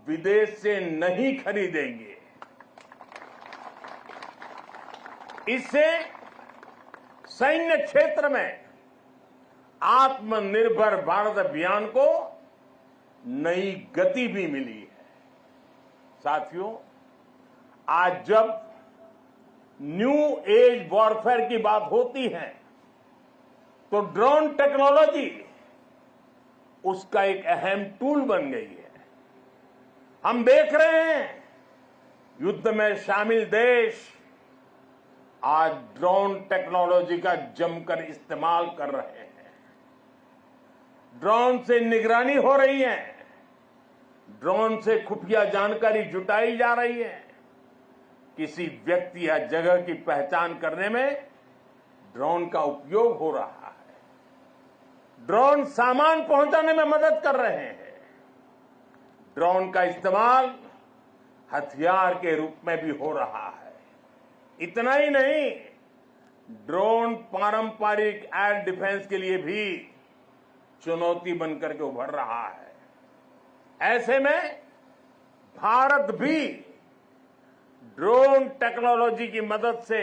विदेश से नहीं खरीदेंगे। इससे सैन्य क्षेत्र में आत्मनिर्भर भारत अभियान को नई गति भी मिली है। साथियों, आज जब न्यू एज वॉरफेयर की बात होती है तो ड्रोन टेक्नोलॉजी उसका एक अहम टूल बन गई है। हम देख रहे हैं युद्ध में शामिल देश आज ड्रोन टेक्नोलॉजी का जमकर इस्तेमाल कर रहे हैं। ड्रोन से निगरानी हो रही है, ड्रोन से खुफिया जानकारी जुटाई जा रही है, किसी व्यक्ति या जगह की पहचान करने में ड्रोन का उपयोग हो रहा है। ड्रोन सामान पहुंचाने में मदद कर रहे हैं। ड्रोन का इस्तेमाल हथियार के रूप में भी हो रहा है। इतना ही नहीं, ड्रोन पारंपरिक एयर डिफेंस के लिए भी चुनौती बनकर के उभर रहा है। ऐसे में भारत भी ड्रोन टेक्नोलॉजी की मदद से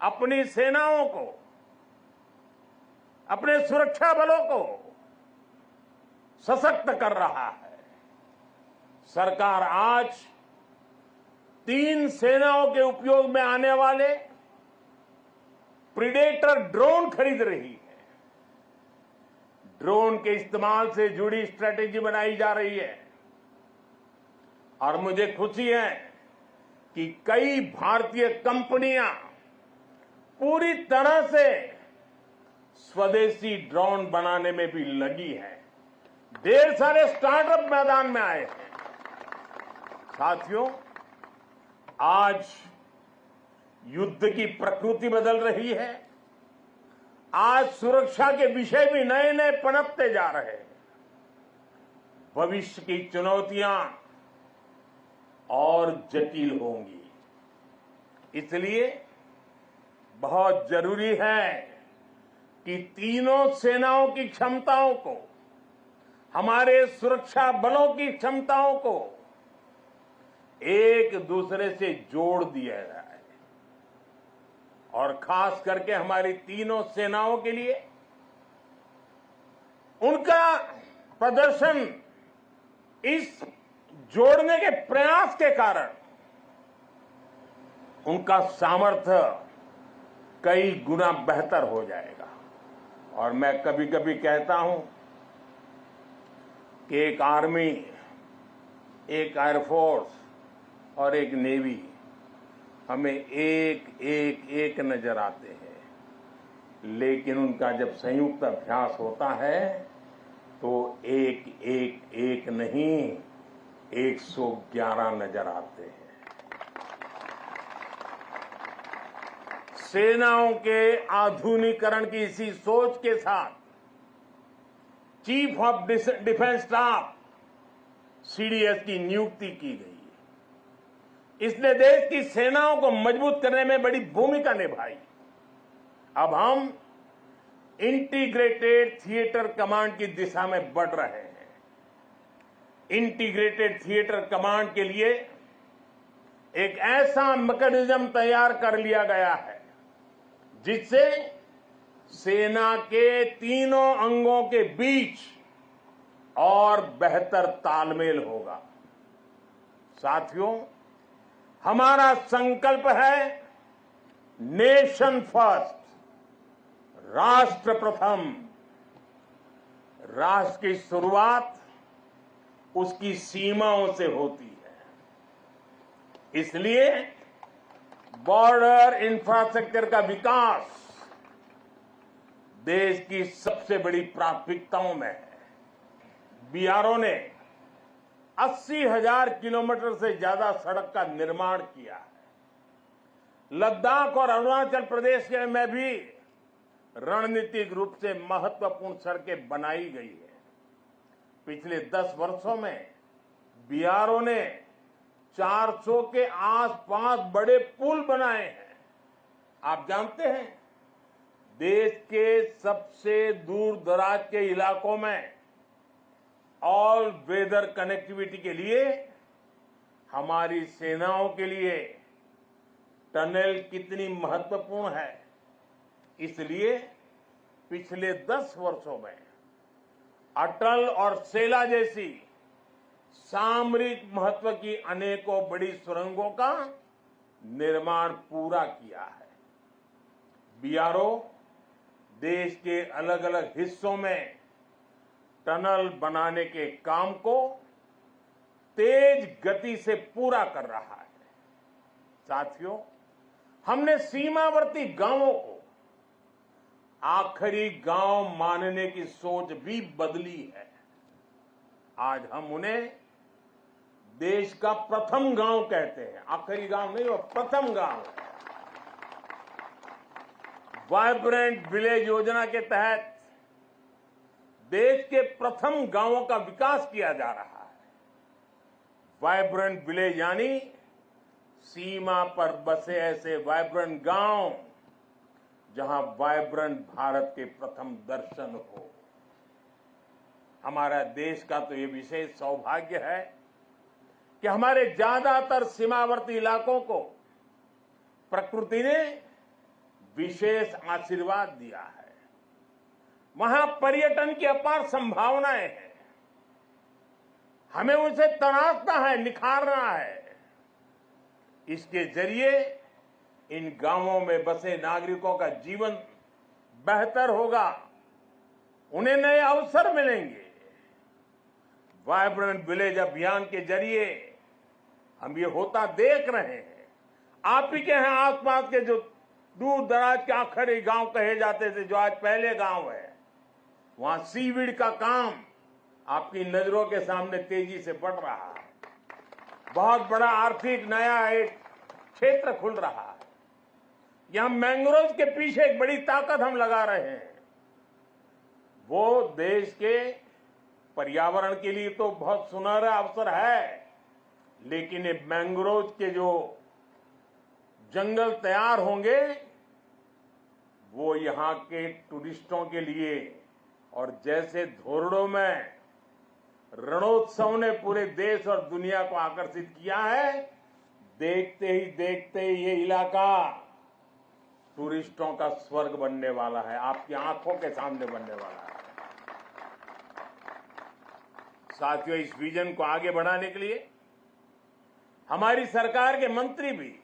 अपनी सेनाओं को, अपने सुरक्षा बलों को सशक्त कर रहा है। सरकार आज 3 सेनाओं के उपयोग में आने वाले प्रीडेटर ड्रोन खरीद रही है। ड्रोन के इस्तेमाल से जुड़ी स्ट्रेटेजी बनाई जा रही है और मुझे खुशी है कि कई भारतीय कंपनियां पूरी तरह से स्वदेशी ड्रोन बनाने में भी लगी हैं। ढेर सारे स्टार्टअप मैदान में आए हैं। साथियों, आज युद्ध की प्रकृति बदल रही है। आज सुरक्षा के विषय भी नए नए पनपते जा रहे हैं। भविष्य की चुनौतियां और जटिल होंगी। इसलिए बहुत जरूरी है कि तीनों सेनाओं की क्षमताओं को, हमारे सुरक्षा बलों की क्षमताओं को एक दूसरे से जोड़ दिया जाए और खास करके हमारी तीनों सेनाओं के लिए उनका प्रदर्शन इस जोड़ने के प्रयास के कारण उनका सामर्थ्य कई गुना बेहतर हो जाएगा। और मैं कभी कभी कहता हूं कि एक आर्मी, एक एयरफोर्स और एक नेवी हमें एक नजर आते हैं, लेकिन उनका जब संयुक्त अभ्यास होता है तो एक नहीं 111 नजर आते हैं। सेनाओं के आधुनिकीकरण की इसी सोच के साथ chief of defence staff CDS की नियुक्ति की गई। इसने देश की सेनाओं को मजबूत करने में बड़ी भूमिका निभाई। अब हम इंटीग्रेटेड थिएटर कमांड की दिशा में बढ़ रहे हैं। इंटीग्रेटेड थिएटर कमांड के लिए एक ऐसा मैकेनिज्म तैयार कर लिया गया है जिससे सेना के तीनों अंगों के बीच और बेहतर तालमेल होगा। साथियों, हमारा संकल्प है नेशन फर्स्ट, राष्ट्र प्रथम। राष्ट्र की शुरुआत उसकी सीमाओं से होती है। इसलिए बॉर्डर इंफ्रास्ट्रक्चर का विकास देश की सबसे बड़ी प्राथमिकताओं में है। बीआरओ ने 80,000 किलोमीटर से ज्यादा सड़क का निर्माण किया है। लद्दाख और अरुणाचल प्रदेश में भी रणनीतिक रूप से महत्वपूर्ण सड़कें बनाई गई है। पिछले 10 वर्षों में बीआरओ ने 400 के आसपास बड़े पुल बनाए हैं। आप जानते हैं, देश के सबसे दूर दराज के इलाकों में ऑल वेदर कनेक्टिविटी के लिए हमारी सेनाओं के लिए टनल कितनी महत्वपूर्ण है, इसलिए पिछले 10 वर्षों में अटल और सेला जैसी सामरिक महत्व की अनेकों बड़ी सुरंगों का निर्माण पूरा किया है। बीआरओ देश के अलग अलग हिस्सों में टनल बनाने के काम को तेज गति से पूरा कर रहा है। साथियों, हमने सीमावर्ती गांवों को आखिरी गांव मानने की सोच भी बदली है। आज हम उन्हें देश का प्रथम गांव कहते हैं। आखिरी गांव नहीं, वो प्रथम गांव है। वाइब्रेंट विलेज योजना के तहत देश के प्रथम गांवों का विकास किया जा रहा है। वाइब्रेंट विलेज यानी सीमा पर बसे ऐसे वाइब्रेंट गांव जहां वाइब्रेंट भारत के प्रथम दर्शन हो। हमारा देश का तो ये विशेष सौभाग्य है कि हमारे ज्यादातर सीमावर्ती इलाकों को प्रकृति ने विशेष आशीर्वाद दिया है। वहां पर्यटन की अपार संभावनाएं हैं। हमें उसे तराशना है, निखारना है। इसके जरिए इन गांवों में बसे नागरिकों का जीवन बेहतर होगा, उन्हें नए अवसर मिलेंगे। वाइब्रेंट विलेज अभियान के जरिए हम ये होता देख रहे हैं। आप ही के यहाँ आसपास के जो दूर दराज के आखिरी गांव कहे जाते थे, जो आज पहले गांव है, वहां सीवीड का काम आपकी नजरों के सामने तेजी से बढ़ रहा है। बहुत बड़ा आर्थिक नया एक क्षेत्र खुल रहा है। यहां मैंग्रोव के पीछे एक बड़ी ताकत हम लगा रहे हैं। वो देश के पर्यावरण के लिए तो बहुत सुनहरा अवसर है, लेकिन ये मैंग्रोव के जो जंगल तैयार होंगे वो यहां के टूरिस्टों के लिए, और जैसे धोरडों में रणोत्सव ने पूरे देश और दुनिया को आकर्षित किया है, देखते ही देखते ये इलाका टूरिस्टों का स्वर्ग बनने वाला है, आपकी आंखों के सामने बनने वाला है। साथियों, इस विजन को आगे बढ़ाने के लिए हमारी सरकार के मंत्री भी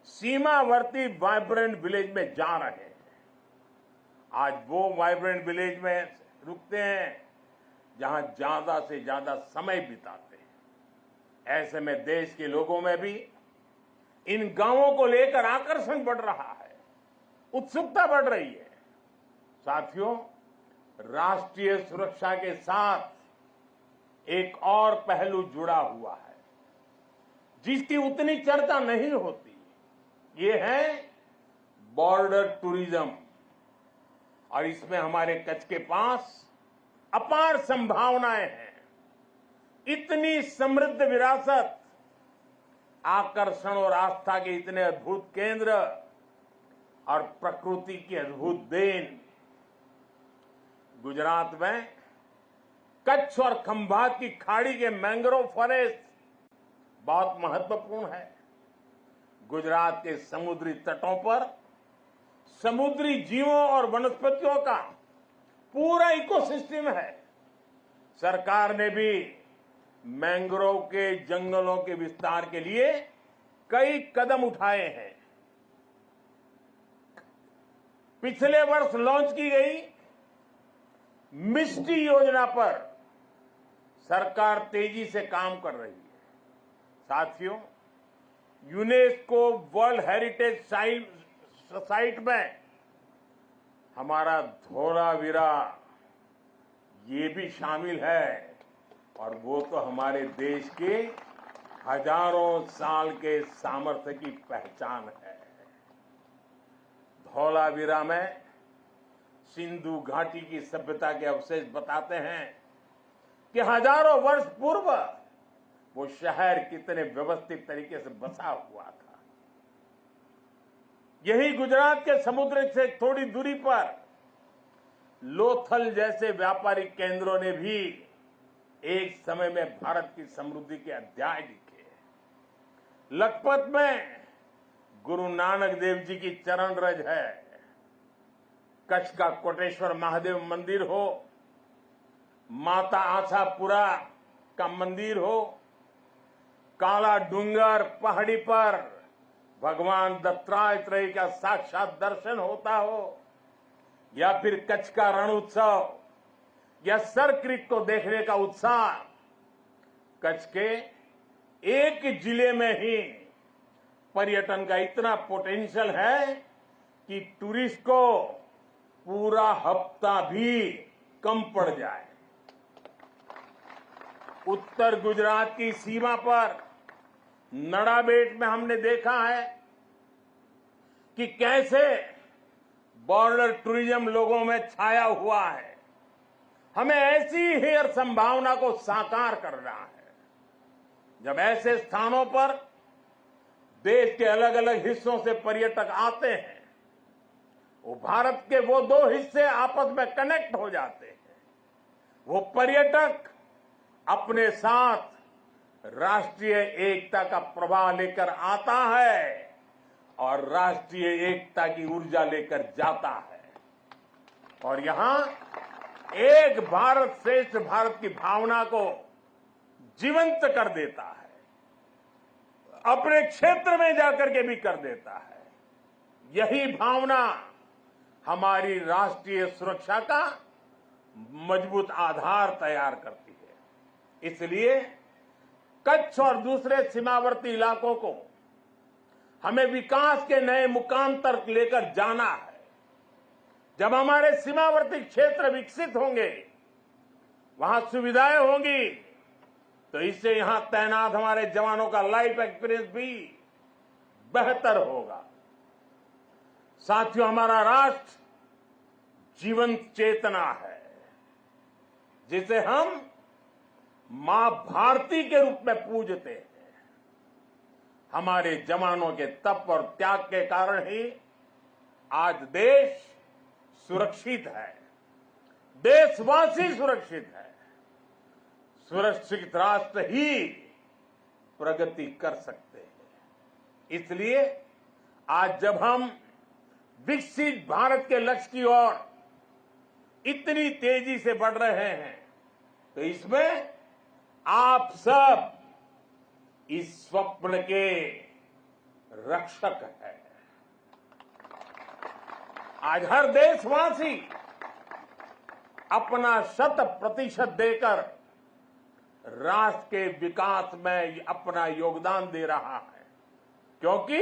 सीमावर्ती वाइब्रेंट विलेज में जा रहे हैं। आज वो वाइब्रेंट विलेज में रुकते हैं जहां ज्यादा से ज्यादा समय बिताते हैं। ऐसे में देश के लोगों में भी इन गांवों को लेकर आकर्षण बढ़ रहा है, उत्सुकता बढ़ रही है। साथियों, राष्ट्रीय सुरक्षा के साथ एक और पहलू जुड़ा हुआ है जिसकी उतनी चर्चा नहीं होती। ये है बॉर्डर टूरिज्म, और इसमें हमारे कच्छ के पास अपार संभावनाएं हैं। इतनी समृद्ध विरासत, आकर्षण और आस्था के इतने अद्भुत केंद्र और प्रकृति की अद्भुत देन। गुजरात में कच्छ और खंभात की खाड़ी के मैंग्रोव फॉरेस्ट बहुत महत्वपूर्ण है। गुजरात के समुद्री तटों पर समुद्री जीवों और वनस्पतियों का पूरा इकोसिस्टम है। सरकार ने भी मैंग्रोव के जंगलों के विस्तार के लिए कई कदम उठाए हैं। पिछले वर्ष लॉन्च की गई मिस्टी योजना पर सरकार तेजी से काम कर रही है। साथियों, यूनेस्को वर्ल्ड हेरिटेज साइट में हमारा धोलावीरा ये भी शामिल है, और वो तो हमारे देश के हजारों साल के सामर्थ्य की पहचान है। धोलावीरा में सिंधु घाटी की सभ्यता के अवशेष बताते हैं कि हजारों वर्ष पूर्व वो शहर कितने व्यवस्थित तरीके से बसा हुआ था। यही गुजरात के समुद्र से थोड़ी दूरी पर लोथल जैसे व्यापारिक केंद्रों ने भी एक समय में भारत की समृद्धि के अध्याय लिखे। लखपत में गुरु नानक देव जी की चरण रज है। कच्छ का कोटेश्वर महादेव मंदिर हो, माता आशापुरा का मंदिर हो, काला डूंगर पहाड़ी पर भगवान दत्तात्रेय का साक्षात दर्शन होता हो, या फिर कच्छ का रण उत्सव या सर क्रीक को देखने का उत्साह। कच्छ के एक जिले में ही पर्यटन का इतना पोटेंशियल है कि टूरिस्ट को पूरा हफ्ता भी कम पड़ जाए। उत्तर गुजरात की सीमा पर नड़ाबेट में हमने देखा है कि कैसे बॉर्डर टूरिज्म लोगों में छाया हुआ है। हमें ऐसी ही संभावना को साकार करना है। जब ऐसे स्थानों पर देश के अलग अलग हिस्सों से पर्यटक आते हैं, वो भारत के वो दो हिस्से आपस में कनेक्ट हो जाते हैं। वो पर्यटक अपने साथ राष्ट्रीय एकता का प्रवाह लेकर आता है और राष्ट्रीय एकता की ऊर्जा लेकर जाता है, और यहां एक भारत श्रेष्ठ भारत की भावना को जीवंत कर देता है। अपने क्षेत्र में जाकर के भी कर देता है। यही भावना हमारी राष्ट्रीय सुरक्षा का मजबूत आधार तैयार करती है। इसलिए कच्छ और दूसरे सीमावर्ती इलाकों को हमें विकास के नए मुकाम तक लेकर जाना है। जब हमारे सीमावर्ती क्षेत्र विकसित होंगे, वहां सुविधाएं होंगी, तो इससे यहां तैनात हमारे जवानों का लाइफ एक्सपीरियंस भी बेहतर होगा। साथियों, हमारा राष्ट्र जीवंत चेतना है, जिसे हम मां भारती के रूप में पूजते हैं। हमारे जवानों के तप और त्याग के कारण ही आज देश सुरक्षित है, देशवासी सुरक्षित है। सुरक्षित राष्ट्र ही प्रगति कर सकते हैं। इसलिए आज जब हम विकसित भारत के लक्ष्य की ओर इतनी तेजी से बढ़ रहे हैं, तो इसमें आप सब इस स्वप्न के रक्षक हैं। आज हर देशवासी अपना 100% देकर राष्ट्र के विकास में अपना योगदान दे रहा है, क्योंकि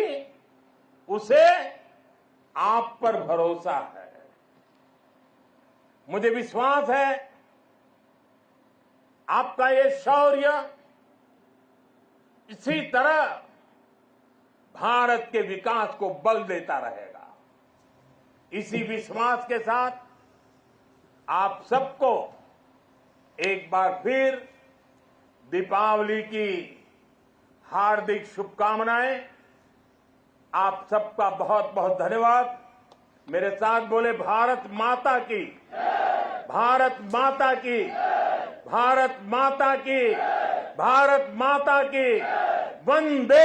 उसे आप पर भरोसा है। मुझे विश्वास है आपका ये शौर्य इसी तरह भारत के विकास को बल देता रहेगा। इसी विश्वास के साथ आप सबको एक बार फिर दीपावली की हार्दिक शुभकामनाएं। आप सबका बहुत बहुत धन्यवाद। मेरे साथ बोले भारत माता की, भारत माता की, भारत माता की, भारत माता की। वंदे